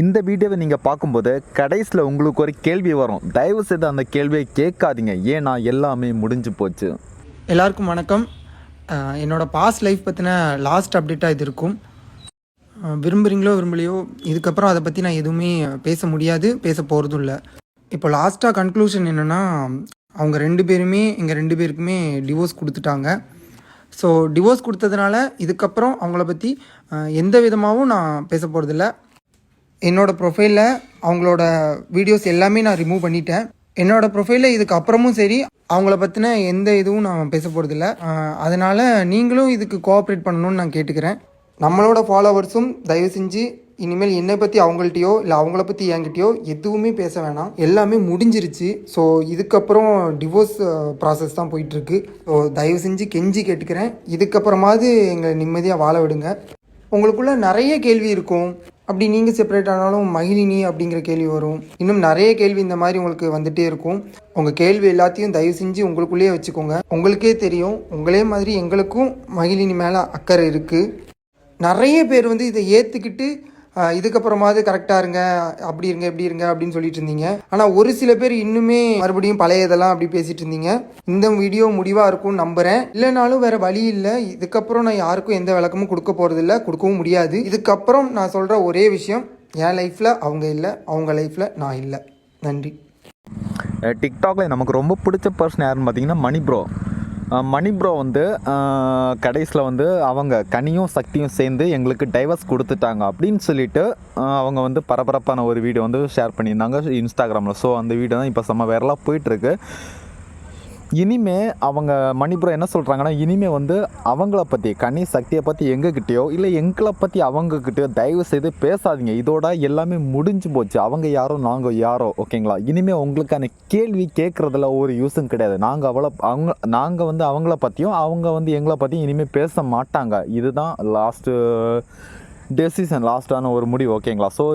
இந்த வீடியோவை நீங்கள் பார்க்கும்போது கடைசியில் உங்களுக்கு ஒரு கேள்வி வரும். தயவு செய்து அந்த கேள்வியை கேட்காதீங்க, ஏன்னா எல்லாமே முடிஞ்சு போச்சு. எல்லாருக்கும் வணக்கம். என்னோடய பாஸ்ட் லைஃப் பற்றின லாஸ்ட் அப்டேட்டாக இது இருக்கும். விரும்புகிறீங்களோ விரும்பலையோ, இதுக்கப்புறம் அதை பற்றி நான் எதுவுமே பேச முடியாது, பேச போகிறதும் இல்லை. இப்போ லாஸ்ட்டாக கன்க்ளூஷன் என்னென்னா, அவங்க 2 பேருமே எங்கள் 2 பேருக்குமே டிவோர்ஸ் கொடுத்துட்டாங்க. ஸோ டிவோர்ஸ் கொடுத்ததுனால இதுக்கப்புறம் அவங்கள பற்றி எந்த விதமாகவும் நான் பேச போகிறதில்ல. என்னோடய ப்ரொஃபைலில் அவங்களோட வீடியோஸ் எல்லாமே நான் ரிமூவ் பண்ணிட்டேன். என்னோடய ப்ரொஃபைலில் இதுக்கு அப்புறமும் சரி அவங்கள பற்றின எந்த இதுவும் நான் பேச போகிறதில்ல. அதனால் நீங்களும் இதுக்கு கோஆப்ரேட் பண்ணணும்னு நான் கேட்டுக்கிறேன். நம்மளோட ஃபாலோவர்ஸும் தயவு செஞ்சு இனிமேல் என்னை பற்றி அவங்கள்ட்டையோ இல்லை அவங்கள பற்றி என்கிட்டயோ எதுவுமே பேச வேணாம். எல்லாமே முடிஞ்சிருச்சு. ஸோ இதுக்கப்புறம் டிவோர்ஸ் ப்ராசஸ் தான் போயிட்டுருக்கு. ஸோ தயவு செஞ்சு கெஞ்சி கேட்டுக்கிறேன், இதுக்கப்புறமாவது எங்களை நிம்மதியாக வாழ விடுங்க. உங்களுக்குள்ளே நிறைய கேள்வி இருக்கும். அப்படி நீங்கள் செப்பரேட் ஆனாலும் மகிழினி அப்படிங்கிற கேள்வி வரும். இன்னும் நிறைய கேள்வி இந்த மாதிரி உங்களுக்கு வந்துகிட்டே இருக்கும். உங்கள் கேள்வி எல்லாத்தையும் தயவு செஞ்சு உங்களுக்குள்ளேயே வச்சுக்கோங்க. உங்களுக்கே தெரியும், உங்களே மாதிரி எங்களுக்கும் மகிழினி மேலே அக்கறை இருக்குது. நிறைய பேர் இதை ஏற்றுக்கிட்டு இதுக்கப்புறமாவது கரெக்டாக இருங்க, அப்படி இருங்க, இப்படி இருங்க அப்படின்னு சொல்லிட்டு இருந்தீங்க. ஆனால் ஒரு சில பேர் இன்னுமே மறுபடியும் பழையதெல்லாம் அப்படி பேசிகிட்டு இருந்தீங்க. இந்த வீடியோ முடிவாக இருக்கும்னு நம்புகிறேன். இல்லைனாலும் வேறு வழி இல்லை. இதுக்கப்புறம் நான் யாருக்கும் எந்த விளக்கமும் கொடுக்க போகிறதில்ல, கொடுக்கவும் முடியாது. இதுக்கப்புறம் நான் சொல்கிற ஒரே விஷயம், என் லைஃப்பில் அவங்க இல்லை, அவங்க லைஃப்பில் நான் இல்லை. நன்றி. டிக்டாக்ல நமக்கு ரொம்ப பிடிச்ச பர்சன் யாருன்னு பார்த்தீங்கன்னா மணி ப்ரோ கடைசியில் அவங்க கனியும் சக்தியும் சேர்ந்து எங்களுக்கு டைவர்ஸ் கொடுத்துட்டாங்க அப்படின்னு சொல்லிட்டு அவங்க பரபரப்பான ஒரு வீடியோ ஷேர் பண்ணியிருந்தாங்க இன்ஸ்டாகிராமில். ஸோ அந்த வீடியோ தான் இப்போ செம்ம வைரலாக போயிட்டுருக்கு. இனிமே அவங்க மணி ப்ரோ என்ன சொல்கிறாங்கன்னா, இனிமே அவங்கள பற்றி கனி சக்தியை பற்றி எங்ககிட்டயோ இல்லை எங்களை பற்றி அவங்கக்கிட்டயோ தயவு செய்து பேசாதீங்க. இதோட எல்லாமே முடிஞ்சு போச்சு. அவங்க யாரோ நாங்கள் யாரோ, ஓகேங்களா? இனிமேல் உங்களுக்கான கேள்வி கேட்குறதுல ஒரு யூஸும் கிடையாது. நாங்கள் அவங்கள பற்றியும் அவங்க எங்களை பற்றியும் இனிமேல் பேச மாட்டாங்க. இதுதான் லாஸ்ட்டு டெசிஷன், லாஸ்ட்டான ஒரு முடிவு, ஓகேங்களா? ஸோ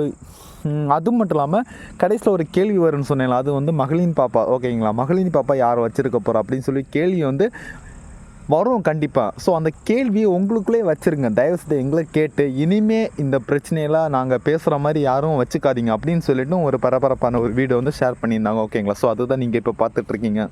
அது மட்டும் இல்லாமல் கடைசியில் ஒரு கேள்வி வரும்னு சொன்னேன், அது மகளின் பாப்பா, ஓகேங்களா? மகளின் பாப்பா யார் வச்சுருக்க போகிறா அப்படின்னு சொல்லி கேள்வி வரும் கண்டிப்பாக. ஸோ அந்த கேள்வியை உங்களுக்குள்ளே வச்சுருங்க. தயவுசெய்து எங்களை கேட்டு இனிமே இந்த பிரச்சனையெல்லாம் நாங்கள் பேசுகிற மாதிரி யாரும் வச்சுக்காதீங்க அப்படின்னு சொல்லிட்டு ஒரு பரபரப்பான ஒரு வீடியோ ஷேர் பண்ணியிருந்தாங்க, ஓகேங்களா? ஸோ அதுதான் நீங்கள் இப்போ பார்த்துட்ருக்கீங்க.